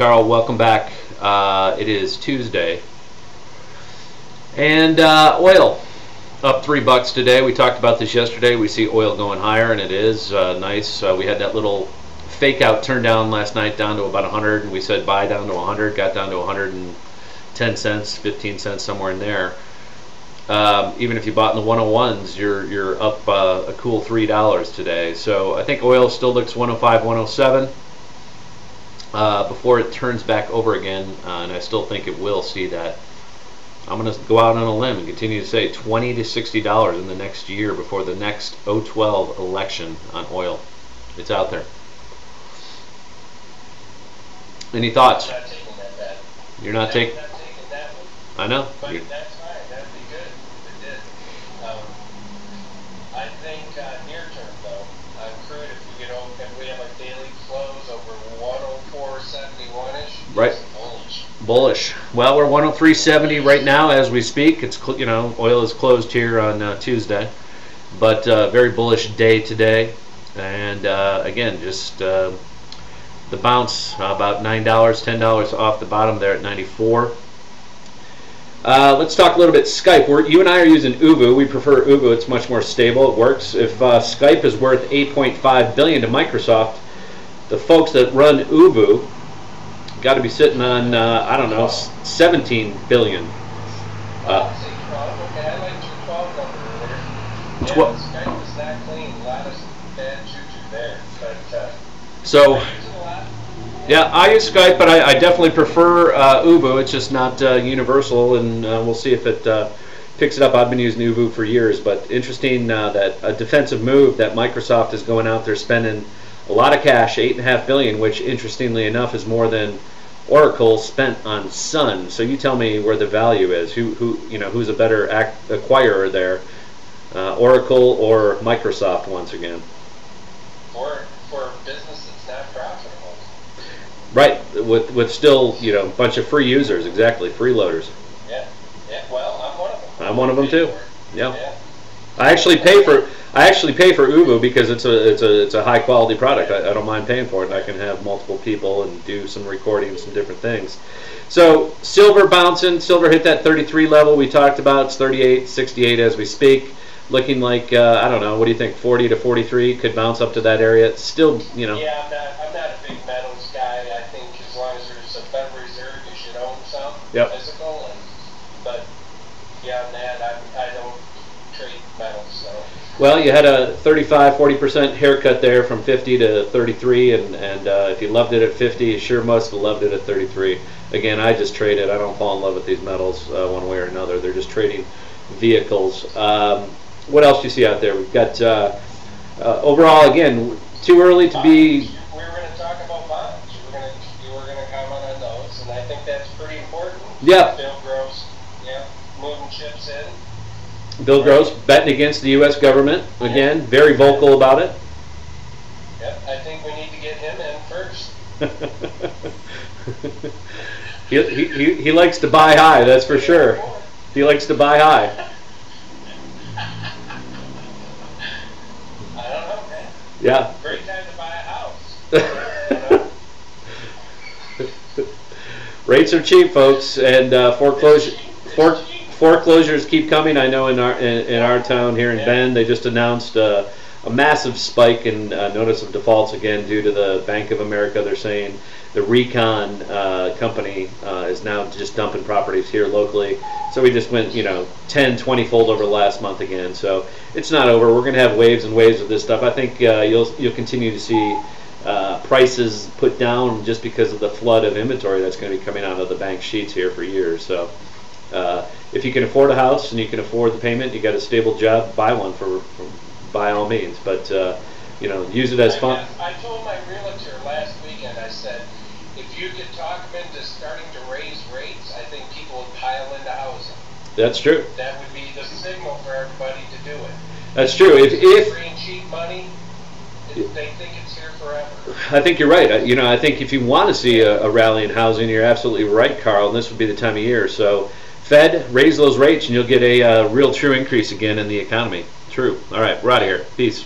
Carl, welcome back. It is Tuesday, and oil up $3 today. We talked about this yesterday. We see oil going higher, and it is nice. We had that little fake out turn down last night down to about 100, and we said buy down to 100. Got down to 110 cents, 15 cents, somewhere in there. Even if you bought in the 101s, you're up a cool $3 today. So I think oil still looks 105, 107 before it turns back over again, and I still think it will see that. I'm going to go out on a limb and continue to say $20 to $60 in the next year before the next 2012 election on oil. It's out there. Any thoughts? I'm not taking that bet. You're not taking. I'm not taking that one. I know. But that's fine. That'd be good if it did. I think near term though, on crude, if we get over, if we have a daily close over 104.71ish, Right. Bullish. Bullish. Well, we're 103.70 right now as we speak. It's oil is closed here on Tuesday, but very bullish day today. And again, just the bounce about $9, $10 off the bottom there at 94. Let's talk a little bit Skype. You and I are using Ubu. We prefer Ubu. It's much more stable. It works. If Skype is worth $8.5 billion to Microsoft, the folks that run Ubu got to be sitting on I don't know, 17 billion. I'll say 12. Okay, I like your 12 number there. Yeah, 12. Skype was not clean. A lot of bad juju there. But So. I use it a lot. Yeah, I use Skype, but I definitely prefer Ubu. It's just not universal, and we'll see if it picks it up. I've been using Ubu for years, but interesting that a defensive move that Microsoft is going out there spending a lot of cash, $8.5 billion, which interestingly enough is more than Oracle spent on Sun. So you tell me where the value is. Who's a better acquirer there, Oracle or Microsoft once again? For business that's not profitable. Right, with still a bunch of free users, exactly, freeloaders. Yeah. Well, I'm one of them. I'm one of them too. Yeah. Yeah. I actually pay for Ubu because it's a high quality product. I don't mind paying for it. I can have multiple people and do some recording, some different things. So silver bouncing. Silver hit that 33 level we talked about. It's 38, 68 as we speak. Looking like I don't know. What do you think? 40 to 43 could bounce up to that area. It's still Yeah, I'm not a big metals guy. I think as long as there's a Federal Reserve, you should own some physical. But beyond that, I don't trade metals. So. Well, you had a 35-40% haircut there from 50 to 33, and if you loved it at 50, you sure must have loved it at 33. Again, I just trade it. I don't fall in love with these metals one way or another. They're just trading vehicles. What else do you see out there? We've got overall, again, too early to be. We were going to talk about bonds. You were going to comment on those, and I think that's pretty important. Yeah. Bill Gross, moving chips in. Bill Gross betting against the U.S. government again, very vocal about it. Yep, I think we need to get him in first. He likes to buy high, that's for sure. He likes to buy high. I don't know, man. Yeah. Great time to buy a house. Rates are cheap, folks, and foreclosures keep coming. I know in our town here in Bend, they just announced a massive spike in notice of defaults again due to the Bank of America. They're saying the Recon company is now just dumping properties here locally. So we just went 10, 20-fold over the last month again. So it's not over. We're going to have waves and waves of this stuff. I think you'll continue to see prices put down just because of the flood of inventory that's going to be coming out of the bank sheets here for years. So if you can afford a house and you can afford the payment, you got a stable job, buy one by all means. But use it as fun. I told my realtor last weekend. I said, if you could talk them into starting to raise rates, I think people would pile into housing. That's true. That would be the signal for everybody to do it. That's true. If free and cheap money, they think it's here forever. I think you're right. I think if you want to see a rally in housing, you're absolutely right, Carl. And this would be the time of year. So, Fed, raise those rates, and you'll get a real true increase again in the economy. True. All right, we're out of here. Peace.